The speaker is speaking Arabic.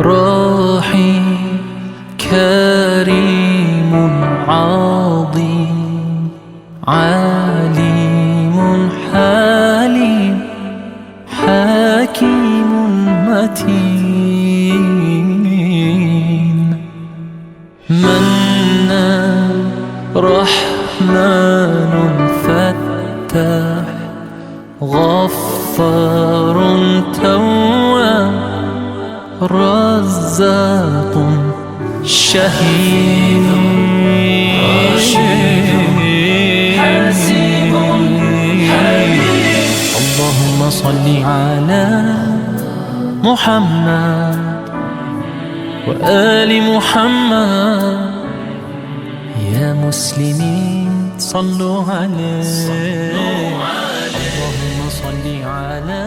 راحي كريم عظيم عليم حليم حكيم متين منان رحمن فتاح غفار تواب رزاق شهيد حسيب حليم. اللهم صل على محمد وآل محمد. يا مسلمين صلوا عليه. اللهم صل على